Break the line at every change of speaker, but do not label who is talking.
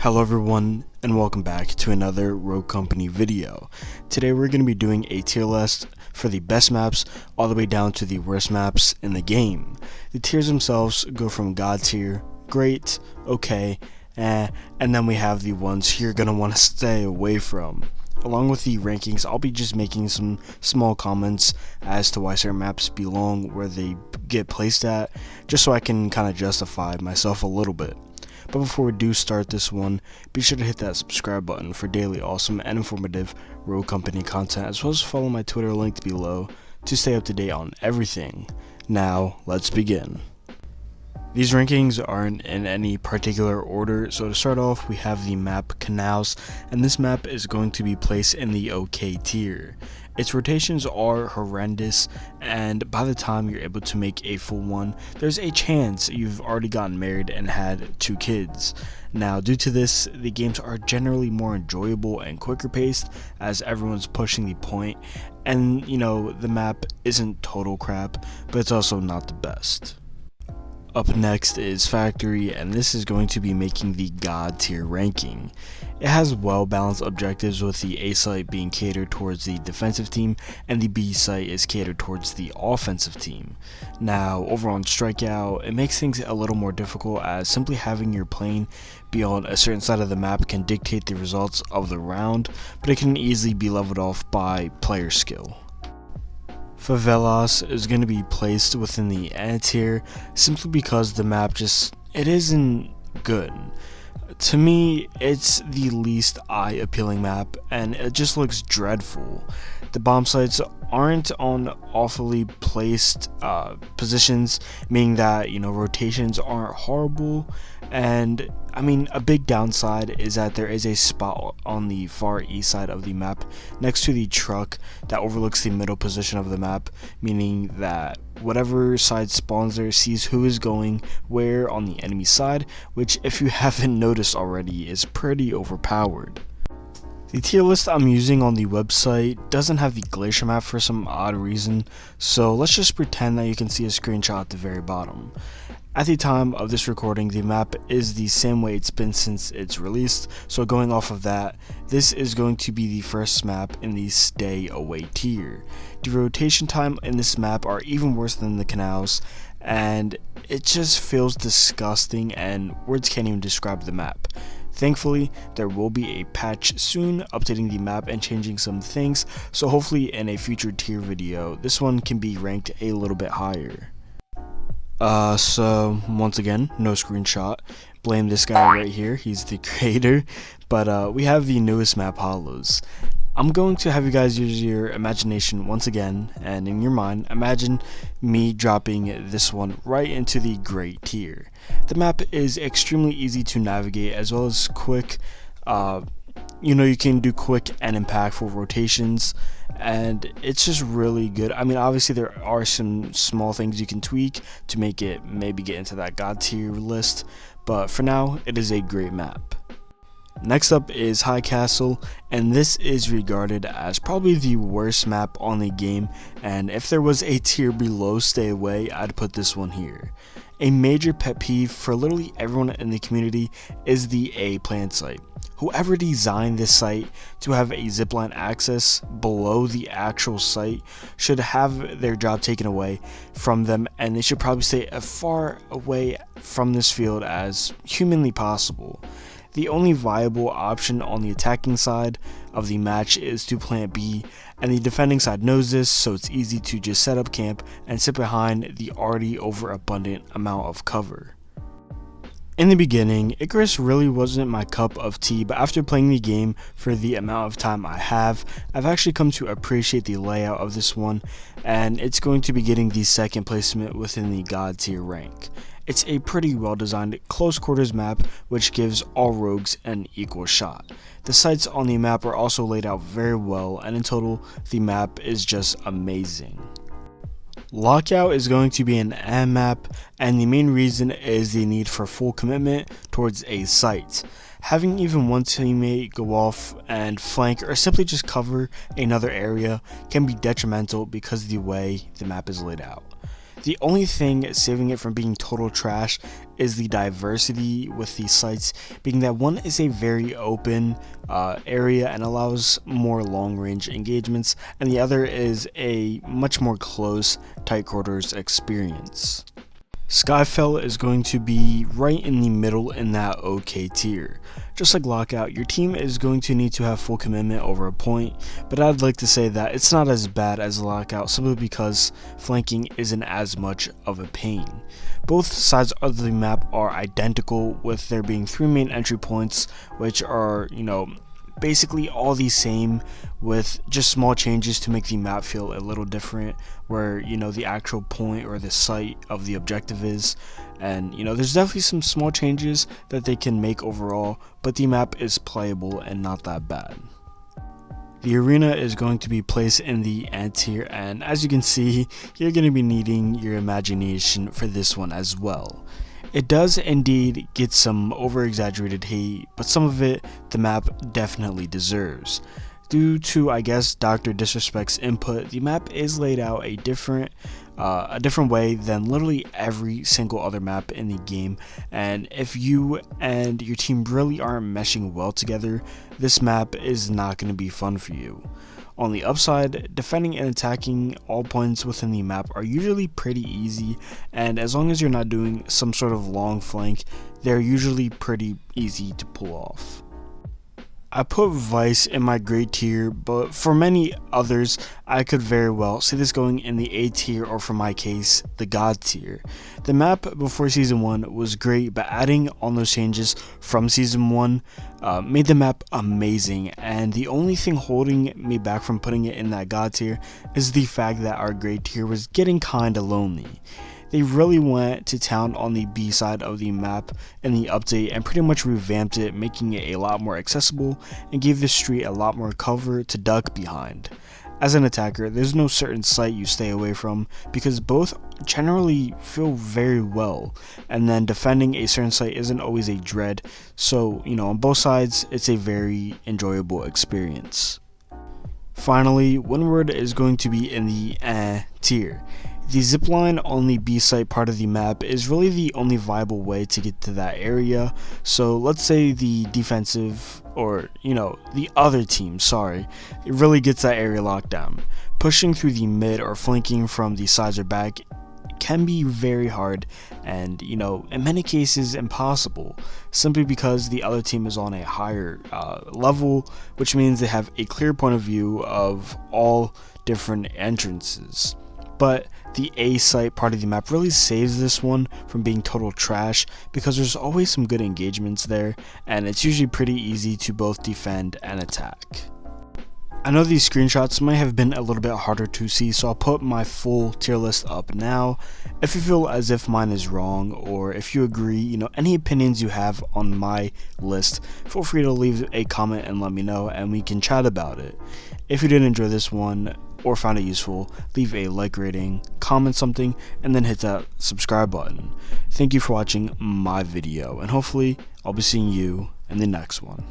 Hello everyone, and welcome back to another Rogue Company video. Today we're going to be doing a tier list for the best maps all the way down to the worst maps in the game. The tiers themselves go from God tier, great, okay, and then we have the ones you're going to want to stay away from. Along with the rankings, I'll be just making some small comments as to why certain maps belong where they get placed at, just so I can kind of justify myself a little bit. But before we do start this one, be sure to hit that subscribe button for daily awesome and informative Rogue Company content, as well as follow my Twitter linked below to stay up to date on everything. Now, let's begin. These rankings aren't in any particular order, so to start off we have the map Canals, and this map is going to be placed in the OK tier. Its rotations are horrendous, and by the time you're able to make a full one, there's a chance you've already gotten married and had 2 kids. Now, due to this, the games are generally more enjoyable and quicker paced as everyone's pushing the point, and the map isn't total crap, but it's also not the best. Up next is Factory, and this is going to be making the God tier ranking. It has well balanced objectives, with the A site being catered towards the defensive team and the B site is catered towards the offensive team. Now, over on Strikeout, it makes things a little more difficult, as simply having your plane be on a certain side of the map can dictate the results of the round, but it can easily be leveled off by player skill. Favelas is going to be placed within the A tier simply because the map it isn't good. To me, it's the least eye-appealing map, and it just looks dreadful. The bomb sites aren't on awfully placed positions, meaning that rotations aren't horrible. And I mean, a big downside is that there is a spot on the far east side of the map next to the truck that overlooks the middle position of the map, meaning that whatever side spawns there sees who is going where on the enemy side, which, if you haven't noticed already, is pretty overpowered. The tier list I'm using on the website doesn't have the Glacier map for some odd reason, so let's just pretend that you can see a screenshot at the very bottom. At the time of this recording, the map is the same way it's been since it's released, so going off of that, this is going to be the first map in the Stay Away tier. The rotation time in this map are even worse than the Canals, and it just feels disgusting, and words can't even describe the map. Thankfully, there will be a patch soon updating the map and changing some things, so hopefully in a future tier video, this one can be ranked a little bit higher. So once again, no screenshot. Blame this guy right here, he's the creator. But we have the newest map, Hollows. I'm going to have you guys use your imagination once again, and in your mind, imagine me dropping this one right into the great tier. The map is extremely easy to navigate, as well as quick. You can do quick and impactful rotations, and it's just really good. I mean, obviously there are some small things you can tweak to make it maybe get into that God tier list, but for now, it is a great map. Next up is High Castle, and this is regarded as probably the worst map on the game, and if there was a tier below Stay Away, I'd put this one here. A major pet peeve for literally everyone in the community is the A plant site. Whoever designed this site to have a zipline access below the actual site should have their job taken away from them, and they should probably stay as far away from this field as humanly possible. The only viable option on the attacking side of the match is to plant B, and the defending side knows this, so it's easy to just set up camp and sit behind the already overabundant amount of cover. In the beginning, Icarus really wasn't my cup of tea, but after playing the game for the amount of time I have, I've actually come to appreciate the layout of this one, and it's going to be getting the second placement within the God tier rank. It's a pretty well designed close quarters map which gives all rogues an equal shot. The sites on the map are also laid out very well, and in total the map is just amazing. Lockout is going to be an A map, and the main reason is the need for full commitment towards a site. Having even one teammate go off and flank or simply just cover another area can be detrimental because of the way the map is laid out. The only thing saving it from being total trash is the diversity with these sites, being that one is a very open area and allows more long range engagements, and the other is a much more close, tight quarters experience. Skyfell is going to be right in the middle in that OK tier. Just like Lockout, your team is going to need to have full commitment over a point, but I'd like to say that it's not as bad as Lockout simply because flanking isn't as much of a pain. Both sides of the map are identical, with there being 3 main entry points, which are, basically all the same, with just small changes to make the map feel a little different, where the actual point or the site of the objective is. And there's definitely some small changes that they can make overall, but the map is playable and not that bad. The arena is going to be placed in the Ant tier, and as you can see, you're going to be needing your imagination for this one as well. It does indeed get some over-exaggerated hate, but some of it the map definitely deserves. Due to, I guess, Dr. Disrespect's input, the map is laid out a different way than literally every single other map in the game, and if you and your team really aren't meshing well together, this map is not going to be fun for you. On the upside, defending and attacking all points within the map are usually pretty easy, and as long as you're not doing some sort of long flank, they're usually pretty easy to pull off. I put Vice in my great tier, but for many others, I could very well see this going in the A tier, or for my case, the God tier. The map before Season 1 was great, but adding on those changes from Season 1 made the map amazing, and the only thing holding me back from putting it in that God tier is the fact that our great tier was getting kinda lonely. They really went to town on the B side of the map in the update and pretty much revamped it, making it a lot more accessible and gave the street a lot more cover to duck behind. As an attacker, there's no certain site you stay away from because both generally feel very well, and then defending a certain site isn't always a dread, so on both sides it's a very enjoyable experience. Finally, Windward is going to be in the tier. The Zipline on the B site part of the map is really the only viable way to get to that area, so let's say the defensive, or the other team, it really gets that area locked down. Pushing through the mid or flanking from the sides or back can be very hard and in many cases impossible, simply because the other team is on a higher level, which means they have a clear point of view of all different entrances. But the A site part of the map really saves this one from being total trash because there's always some good engagements there, and it's usually pretty easy to both defend and attack. I know these screenshots might have been a little bit harder to see, so I'll put my full tier list up now. If you feel as if mine is wrong, or if you agree, any opinions you have on my list, feel free to leave a comment and let me know, and we can chat about it. If you did enjoy this one or found it useful, leave a like rating, comment something, and then hit that subscribe button. Thank you for watching my video, and hopefully I'll be seeing you in the next one.